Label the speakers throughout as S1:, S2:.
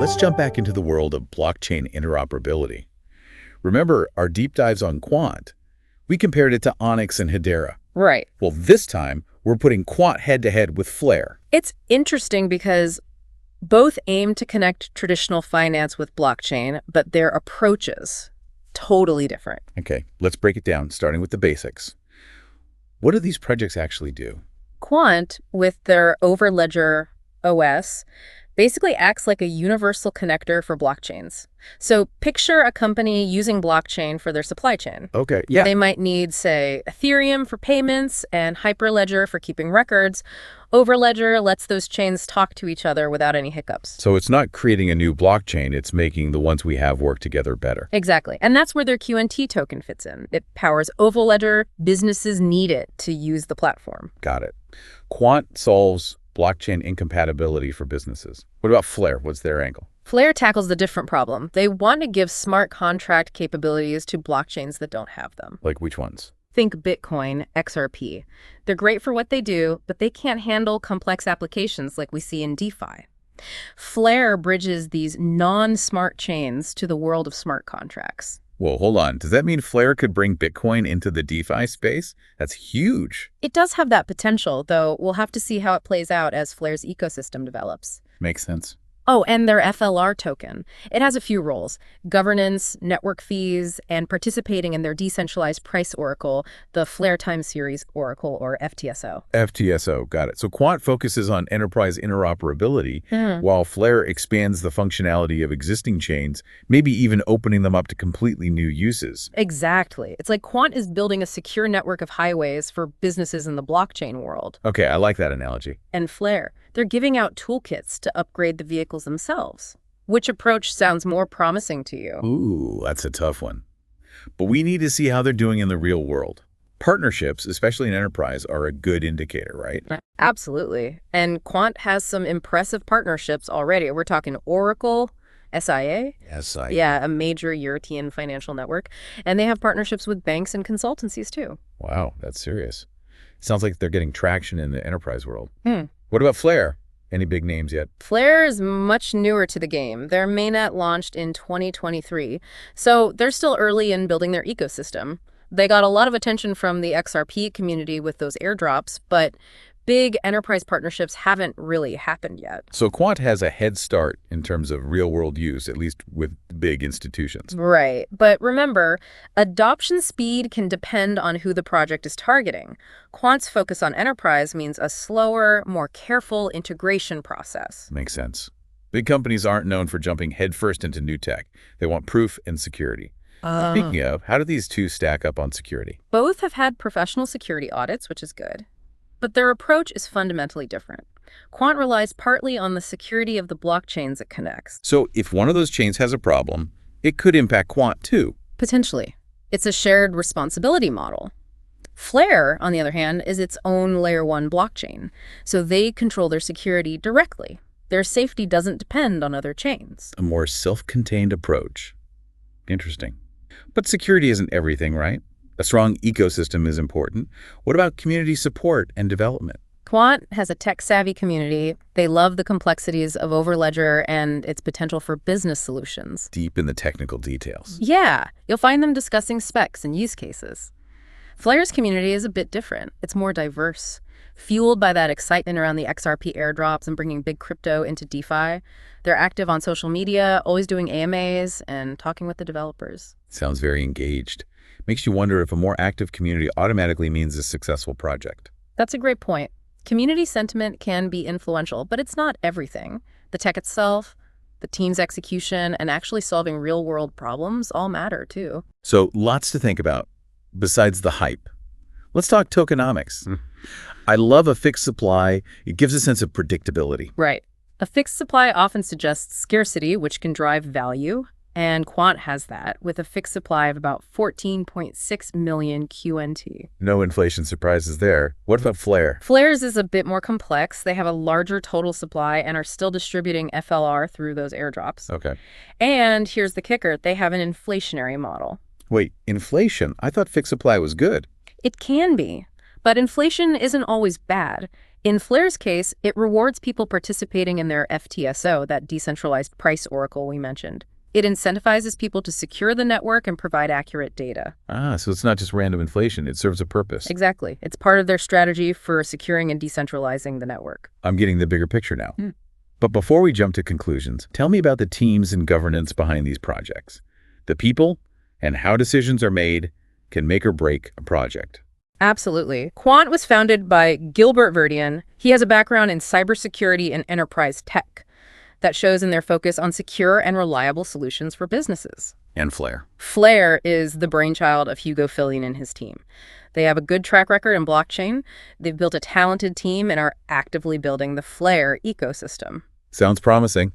S1: Let's jump back into the world of blockchain interoperability. Remember our deep dives on Quant? We compared it to Onyx and Hedera.
S2: Right.
S1: Well, this time, we're putting Quant head-to-head with FLR.
S2: It's interesting because both aim to connect traditional finance with blockchain, but their approaches totally different.
S1: Okay, let's break it down, starting with the basics. What do these projects actually do?
S2: Quant, with their Overledger OS, basically acts like a universal connector for blockchains. So picture a company using blockchain for their supply chain.
S1: Okay, yeah.
S2: They might need, say, Ethereum for payments and Hyperledger for keeping records. Overledger lets those chains talk to each other without any hiccups.
S1: So it's not creating a new blockchain, it's making the ones we have work together better.
S2: Exactly. And that's where their QNT token fits in. It powers Overledger. Businesses need it to use the platform.
S1: Got it. Quant solves blockchain incompatibility for businesses. What about FLR? What's their angle?
S2: FLR tackles the different problem. They want to give smart contract capabilities to blockchains that don't have them.
S1: Like which ones?
S2: Think Bitcoin, XRP. They're great for what they do, but they can't handle complex applications like we see in DeFi. FLR bridges these non-smart chains to the world of smart contracts.
S1: Whoa, hold on. Does that mean FLR could bring Bitcoin into the DeFi space? That's huge.
S2: It does have that potential, though we'll have to see how it plays out as FLR's ecosystem develops.
S1: Makes sense.
S2: Oh, and their FLR token. It has a few roles: governance, network fees, and participating in their decentralized price oracle, the FLR Time Series Oracle, or FTSO.
S1: FTSO, got it. So Quant focuses on enterprise interoperability, while FLR expands the functionality of existing chains, maybe even opening them up to completely new uses.
S2: Exactly. It's like Quant is building a secure network of highways for businesses in the blockchain world.
S1: Okay, I like that analogy.
S2: And FLR, they're giving out toolkits to upgrade the vehicles themselves. Which approach sounds more promising to you?
S1: Ooh, that's a tough one. But we need to see how they're doing in the real world. Partnerships, especially in enterprise, are a good indicator, right?
S2: Absolutely. And Quant has some impressive partnerships already. We're talking Oracle, SIA.
S1: SIA.
S2: Yeah, a major European financial network. And they have partnerships with banks and consultancies, too.
S1: Wow, that's serious. Sounds like they're getting traction in the enterprise world. What about FLR? Any big names yet?
S2: FLR is much newer to the game. Their mainnet launched in 2023, so they're still early in building their ecosystem. They got a lot of attention from the XRP community with those airdrops, but big enterprise partnerships haven't really happened yet.
S1: So Quant has a head start in terms of real-world use, at least with big institutions.
S2: Right. But remember, adoption speed can depend on who the project is targeting. Quant's focus on enterprise means a slower, more careful integration process.
S1: Makes sense. Big companies aren't known for jumping headfirst into new tech. They want proof and security. Speaking of, how do these two stack up on security?
S2: Both have had professional security audits, which is good. But their approach is fundamentally different. Quant relies partly on the security of the blockchains it connects.
S1: So if one of those chains has a problem, it could impact Quant too.
S2: Potentially. It's a shared responsibility model. FLR, on the other hand, is its own Layer 1 blockchain, so they control their security directly. Their safety doesn't depend on other chains.
S1: A more self-contained approach. Interesting. But security isn't everything, right? A strong ecosystem is important. What about community support and development?
S2: Quant has a tech-savvy community. They love the complexities of Overledger and its potential for business solutions.
S1: Deep in the technical details.
S2: Yeah, you'll find them discussing specs and use cases. FLR's community is a bit different. It's more diverse. Fueled by that excitement around the XRP airdrops and bringing big crypto into DeFi, they're active on social media, always doing AMAs and talking with the developers.
S1: Sounds very engaged. Makes you wonder if a more active community automatically means a successful project.
S2: That's a great point. Community sentiment can be influential, but it's not everything. The tech itself, the team's execution, and actually solving real-world problems all matter, too.
S1: So lots to think about, besides the hype. Let's talk tokenomics. I love a fixed supply. It gives a sense of predictability.
S2: Right. A fixed supply often suggests scarcity, which can drive value. And Quant has that, with a fixed supply of about 14.6 million QNT.
S1: No inflation surprises there. What about FLR?
S2: FLR's is a bit more complex. They have a larger total supply and are still distributing FLR through those airdrops.
S1: Okay.
S2: And here's the kicker. They have an inflationary model.
S1: Wait, inflation? I thought fixed supply was good.
S2: It can be, but inflation isn't always bad. In Flare's case, it rewards people participating in their FTSO, that decentralized price oracle we mentioned. It incentivizes people to secure the network and provide accurate data.
S1: Ah, so it's not just random inflation. It serves a purpose.
S2: Exactly. It's part of their strategy for securing and decentralizing the network.
S1: I'm getting the bigger picture now. But before we jump to conclusions, tell me about the teams and governance behind these projects. The people and how decisions are made can make or break a project.
S2: Absolutely. Quant was founded by Gilbert Verdian. He has a background in cybersecurity and enterprise tech that shows in their focus on secure and reliable solutions for businesses.
S1: And FLR.
S2: FLR is the brainchild of Hugo Fillion and his team. They have a good track record in blockchain. They've built a talented team and are actively building the FLR ecosystem.
S1: Sounds promising.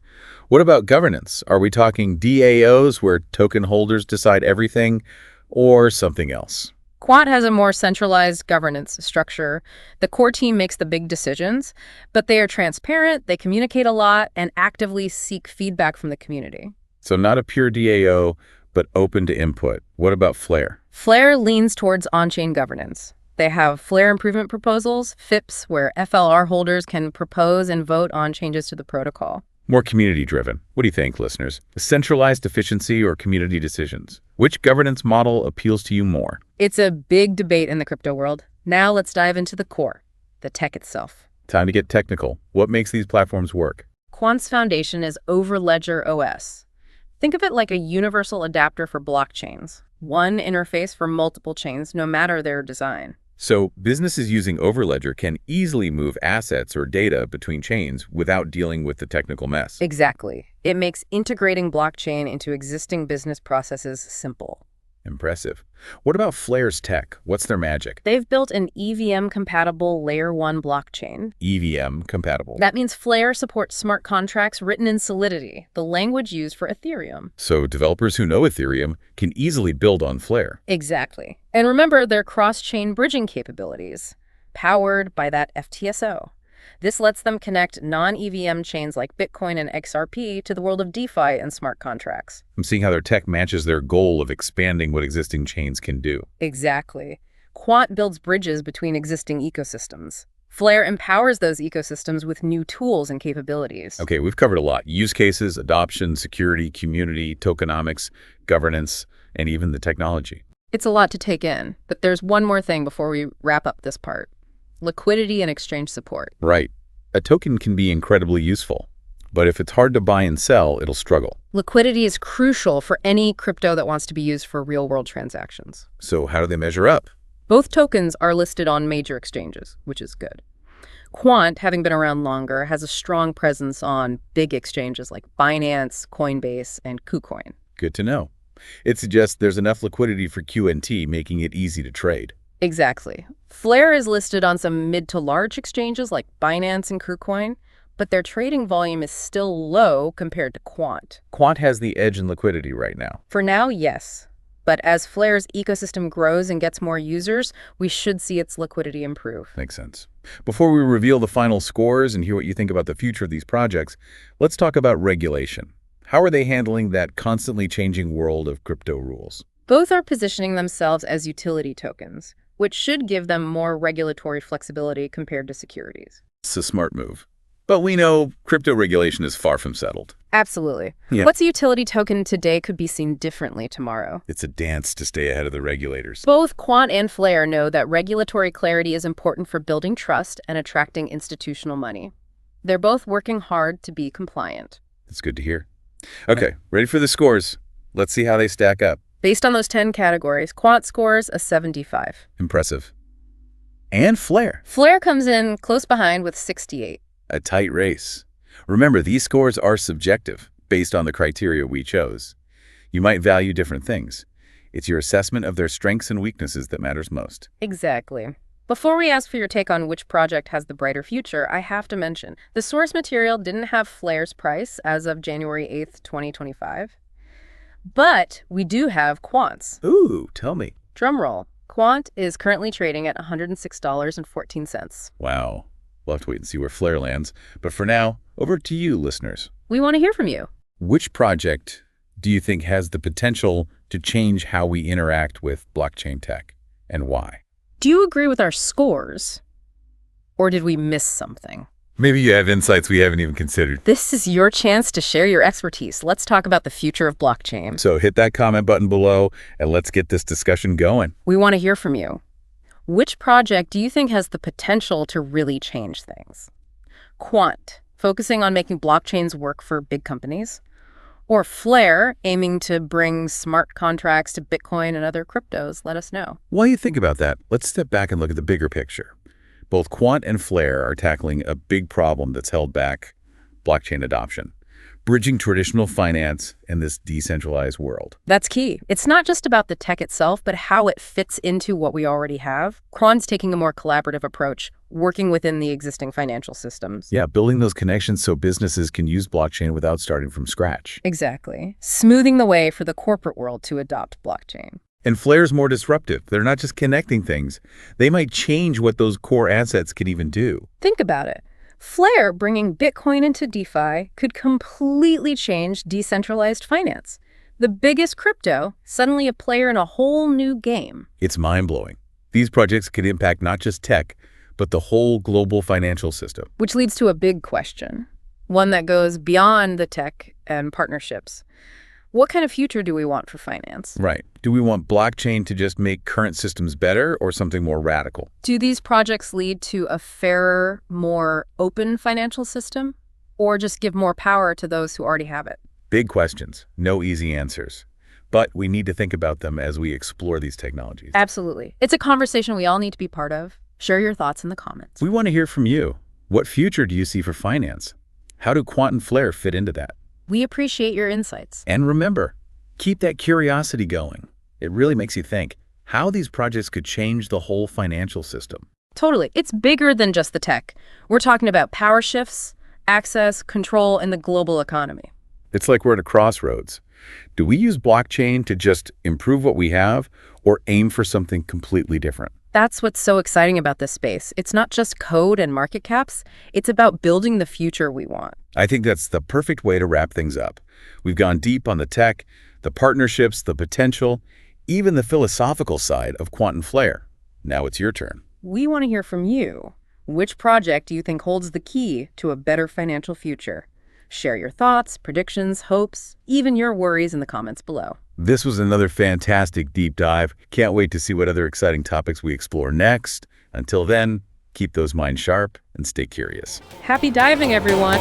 S1: What about governance? Are we talking DAOs where token holders decide everything, or something else?
S2: Quant has a more centralized governance structure. The core team makes the big decisions, but they are transparent, they communicate a lot, and actively seek feedback from the community.
S1: So not a pure DAO, but open to input. What about FLR?
S2: FLR leans towards on-chain governance. They have FLR improvement proposals, FIPs, where FLR holders can propose and vote on changes to the protocol.
S1: More community-driven. What do you think, listeners? Centralized efficiency or community decisions? Which governance model appeals to you more?
S2: It's a big debate in the crypto world. Now let's dive into the core, the tech itself.
S1: Time to get technical. What makes these platforms work?
S2: Quant's foundation is Overledger OS. Think of it like a universal adapter for blockchains. One interface for multiple chains, no matter their design.
S1: So businesses using Overledger can easily move assets or data between chains without dealing with the technical mess.
S2: Exactly. It makes integrating blockchain into existing business processes simple.
S1: Impressive. What about FLR's tech? What's their magic?
S2: They've built an EVM-compatible Layer 1 blockchain.
S1: EVM compatible.
S2: That means FLR supports smart contracts written in Solidity, the language used for Ethereum.
S1: So developers who know Ethereum can easily build on FLR.
S2: Exactly. And remember their cross-chain bridging capabilities, powered by that FTSO. This lets them connect non-EVM chains like Bitcoin and XRP to the world of DeFi and smart contracts.
S1: I'm seeing how their tech matches their goal of expanding what existing chains can do.
S2: Exactly. Quant builds bridges between existing ecosystems. FLR empowers those ecosystems with new tools and capabilities.
S1: Okay, we've covered a lot. Use cases, adoption, security, community, tokenomics, governance, and even the technology.
S2: It's a lot to take in, but there's one more thing before we wrap up this part. Liquidity and exchange support.
S1: Right. A token can be incredibly useful, but if it's hard to buy and sell, it'll struggle.
S2: Liquidity is crucial for any crypto that wants to be used for real-world transactions.
S1: So how do they measure up?
S2: Both tokens are listed on major exchanges, which is good. Quant, having been around longer, has a strong presence on big exchanges like Binance, Coinbase, and KuCoin.
S1: Good to know. It suggests there's enough liquidity for QNT, making it easy to trade.
S2: Exactly. FLR is listed on some mid to large exchanges like Binance and KuCoin, but their trading volume is still low compared to Quant.
S1: Quant has the edge in liquidity right now.
S2: For now, yes. But as FLR's ecosystem grows and gets more users, we should see its liquidity improve.
S1: Makes sense. Before we reveal the final scores and hear what you think about the future of these projects, let's talk about regulation. How are they handling that constantly changing world of crypto rules?
S2: Both are positioning themselves as utility tokens, which should give them more regulatory flexibility compared to securities.
S1: It's a smart move. But we know crypto regulation is far from settled.
S2: Absolutely.
S1: Yeah.
S2: What's a utility token today could be seen differently tomorrow.
S1: It's a dance to stay ahead of the regulators.
S2: Both Quant and FLR know that regulatory clarity is important for building trust and attracting institutional money. They're both working hard to be compliant.
S1: That's good to hear. Okay, ready for the scores. Let's see how they stack up.
S2: Based on those 10 categories, Quant scores a 75.
S1: Impressive. And FLR.
S2: FLR comes in close behind with 68.
S1: A tight race. Remember, these scores are subjective, based on the criteria we chose. You might value different things. It's your assessment of their strengths and weaknesses that matters most.
S2: Exactly. Before we ask for your take on which project has the brighter future, I have to mention, the source material didn't have FLR's price as of January 8th, 2025. But we do have Quant's.
S1: Ooh, tell me.
S2: Drumroll. Quant is currently trading at $106.14.
S1: Wow. We'll have to wait and see where FLR lands. But for now, over to you, listeners.
S2: We want to hear from you.
S1: Which project do you think has the potential to change how we interact with blockchain tech, and why?
S2: Do you agree with our scores? Or did we miss something?
S1: Maybe you have insights we haven't even considered.
S2: This is your chance to share your expertise. Let's talk about the future of blockchain.
S1: So hit that comment button below and let's get this discussion going.
S2: We want to hear from you. Which project do you think has the potential to really change things? Quant, focusing on making blockchains work for big companies? Or FLR, aiming to bring smart contracts to Bitcoin and other cryptos? Let us know.
S1: While you think about that, let's step back and look at the bigger picture. Both Quant and FLR are tackling a big problem that's held back blockchain adoption, bridging traditional finance and this decentralized world.
S2: That's key. It's not just about the tech itself, but how it fits into what we already have. Quant's taking a more collaborative approach, working within the existing financial systems.
S1: Yeah, building those connections so businesses can use blockchain without starting from scratch.
S2: Exactly. Smoothing the way for the corporate world to adopt blockchain.
S1: And FLR's more disruptive. They're not just connecting things. They might change what those core assets can even do.
S2: Think about it. FLR bringing Bitcoin into DeFi could completely change decentralized finance. The biggest crypto, suddenly a player in a whole new game.
S1: It's mind-blowing. These projects could impact not just tech, but the whole global financial system.
S2: Which leads to a big question, one that goes beyond the tech and partnerships. What kind of future do we want for finance?
S1: Right. Do we want blockchain to just make current systems better or something more radical?
S2: Do these projects lead to a fairer, more open financial system? Or just give more power to those who already have it?
S1: Big questions, no easy answers. But we need to think about them as we explore these technologies.
S2: Absolutely. It's a conversation we all need to be part of. Share your thoughts in the comments.
S1: We want to hear from you. What future do you see for finance? How do Quant and FLR fit into that?
S2: We appreciate your insights.
S1: And remember, keep that curiosity going. It really makes you think how these projects could change the whole financial system.
S2: Totally. It's bigger than just the tech. We're talking about power shifts, access, control, and the global economy.
S1: It's like we're at a crossroads. Do we use blockchain to just improve what we have or aim for something completely different?
S2: That's what's so exciting about this space. It's not just code and market caps. It's about building the future we want.
S1: I think that's the perfect way to wrap things up. We've gone deep on the tech, the partnerships, the potential, even the philosophical side of Quant and FLR. Now it's your turn.
S2: We want to hear from you. Which project do you think holds the key to a better financial future? Share your thoughts, predictions, hopes, even your worries in the comments below.
S1: This was another fantastic deep dive. Can't wait to see what other exciting topics we explore next. Until then, keep those minds sharp and stay curious.
S2: Happy diving, everyone!